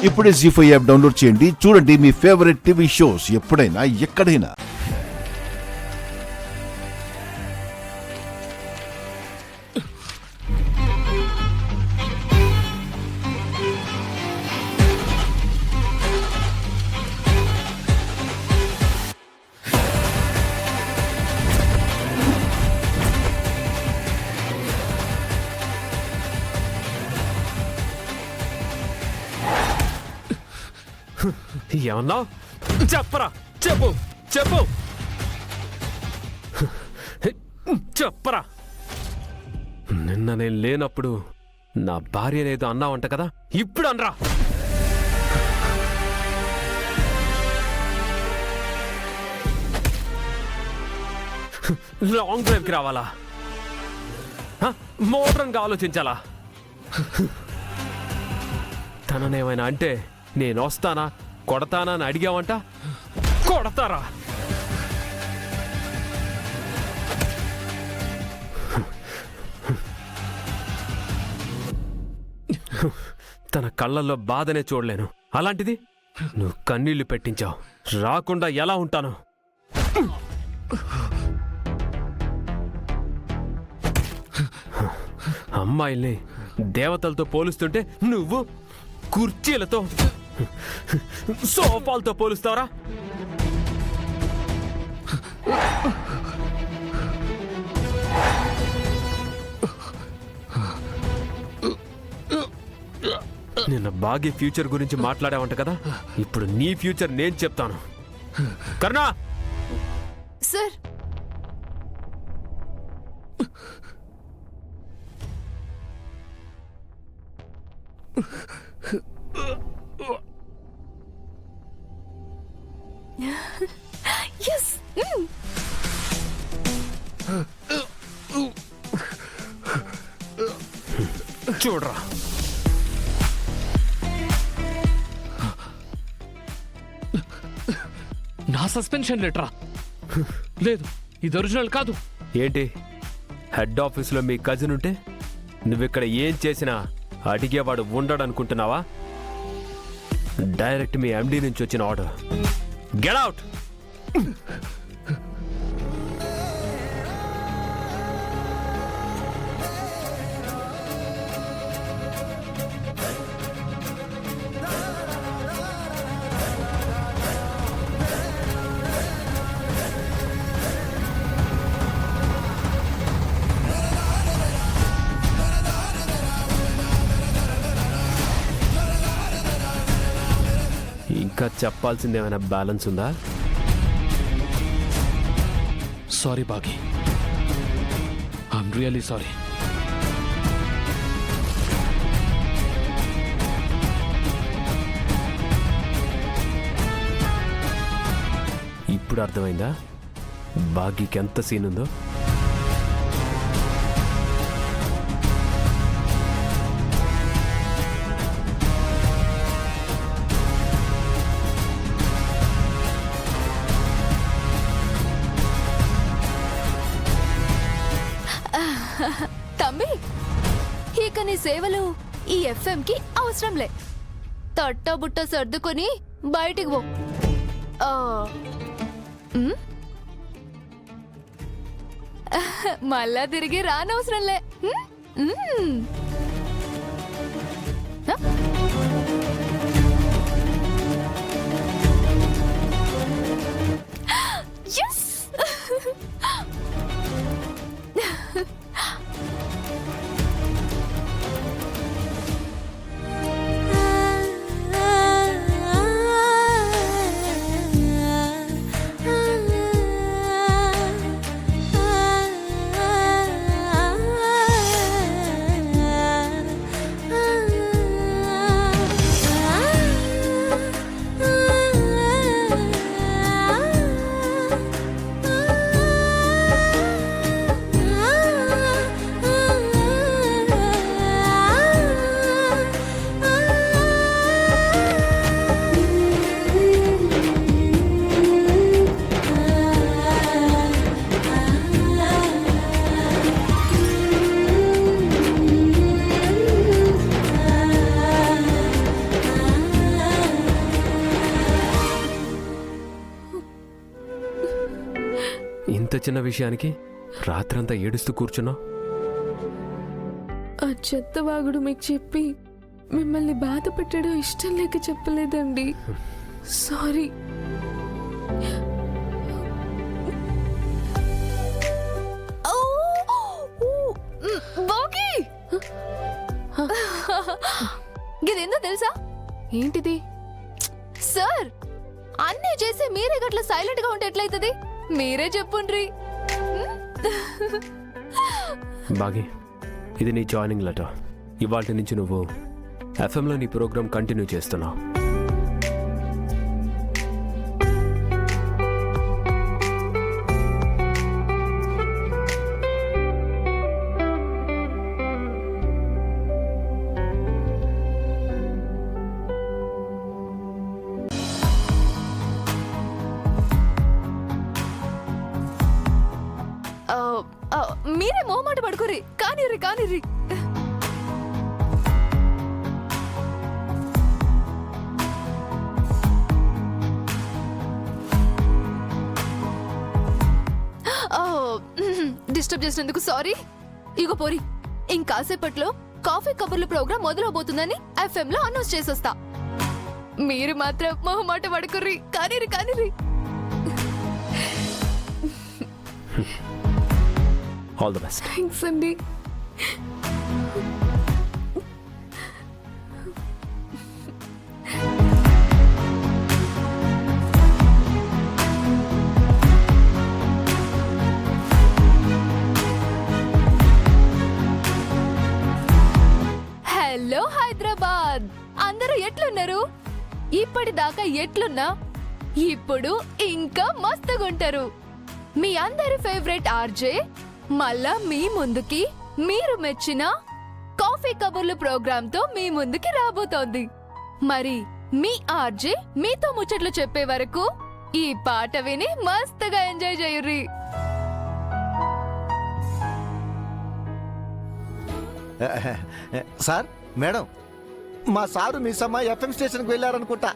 ఇప్పుడే జీ5 app download చేయండి. చూడండి మీ ఫేవరెట్ టీవీ షోస్ ఎప్పుడైనా ఎక్కడైనా. ఏమన్నావు? చెప్పరా, చెప్పు చెప్పు చెప్పరా. నిన్న నేను లేనప్పుడు నా భార్యనేదో అన్నావంట కదా, ఇప్పుడు అనరా. లాంగ్ డ్రైవ్కి రావాలా? మోడ్రన్గా ఆలోచించాలా? తననేమైనా అంటే నేను వస్తానా కొడతానా అని అడిగావంట, కొడతారా? తన కళ్ళల్లో బాధనే చూడలేను, అలాంటిది నువ్వు కన్నీళ్లు పెట్టించావు. రాకుండా ఎలా ఉంటాను? అమ్మాయిల్ని దేవతలతో పోలుస్తుంటే నువ్వు కుర్చీలతో సోఫాలతో పోలుస్తావరా? నిన్న బాగా ఫ్యూచర్ గురించి మాట్లాడావంట కదా, ఇప్పుడు నీ ఫ్యూచర్ నేను చెప్తాను. కరుణా సార్, yes. చూడరా, నా సస్పెన్షన్ లెటరా? లేదు, ఇది ఒరిజినల్ కాదు. ఏంటి హెడ్ ఆఫీస్లో మీ కజిన్ ఉంటే నువ్విక్కడ ఏం చేసినా అడిగేవాడు ఉండడనుకుంటున్నావా? డైరెక్ట్ మీ ఎండి నుంచి వచ్చిన ఆర్డర్. Get out. ఇంకా చెప్పాల్సింది ఏమైనా బ్యాలెన్స్ ఉందా? Sorry Bagi, I'm really sorry. ఇప్పుడు అర్థమైందా బాగీకి ఎంత సీన్ ఉందో? తమ్మి, ఇక నీ సేవలు ఈ ఎఫ్ఎంకి అవసరంలే. తట్టబుట్ట సర్దుకొని బయటికి పో. మళ్ళా తిరిగి రానవసరంలే. ఇంత చిన్న విషయానికి రాత్రంతా ఏడుస్తూ కూర్చున్నావు. ఆ చెత్తవాగుడు మీకు చెప్పి మిమ్మల్ని బాధ పెట్టడం ఇష్టం లేక చెప్పలేదండి. సారీ. ఇదేందో తెలుసా? ఏంటిది? సార్, అన్నీ చేసి మీరే గట్ల సైలెంట్ గా ఉంటే ఎట్లయితది? మీరే చెప్పుండ్రి. బాగి, ఇది నీ జాయినింగ్ లెటర్. ఇవాళ నుంచి నువ్వు ఎఫ్ఎంలో నీ ప్రోగ్రామ్ కంటిన్యూ చేస్తున్నావు. మీరే మొహమాట పడుకోరి. కానిర్రి కానిర్రి. డిస్టర్బ్ చేసినందుకు సారీ. ఇగో పోరి, ఇంకాసేపట్లో కాఫీ కబుర్లు ప్రోగ్రామ్ మొదలవబోతుందని FM లో అనౌన్స్ చేసొస్తా. మీరు మాత్రం మొహమాట పడుకుర్రి. కానిర్రి కానిర్రి. All the best. థ్యాంక్స్ అండి. హలో హైదరాబాద్, అందరూ ఎట్లున్నారు? ఇప్పటిదాకా ఎట్లున్నా ఇప్పుడు ఇంకా మస్తుగుంటారు. మీ అందరి ఫేవరెట్ ఆర్జే మళ్ళా మీ ముందుకి మీరు మెచ్చిన కాఫీ కబుర్లు ప్రోగ్రామ్ తో మీ ముందుకి రాబోతోంది. మరి మీ ఆర్జే మీతో ముచ్చట్లు చెప్పే వరకు ఈ పాట విని మస్తుగా ఎంజాయ్ చేయుర్రి. సార్, మేడం, మా సారు మీ సమ్మ FM స్టేషన్కి వెళ్ళారనుకుంటా.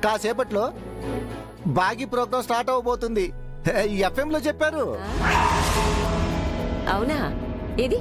కాసేపట్లో బాగి ప్రోగ్రాం స్టార్ట్ అవబోతుంది. FM లో చెప్పారు. అవునా? ఇది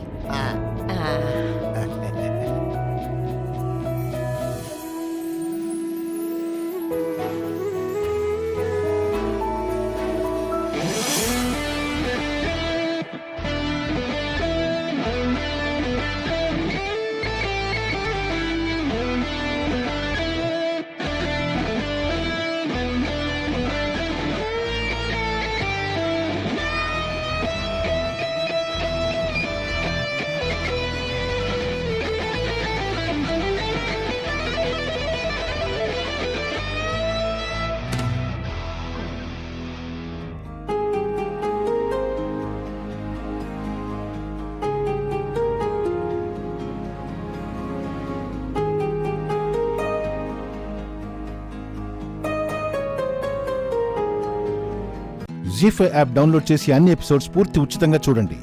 జీ5 యాప్ డౌన్లోడ్ చేసి అన్ని ఎపిసోడ్స్ పూర్తి ఉచితంగా చూడండి.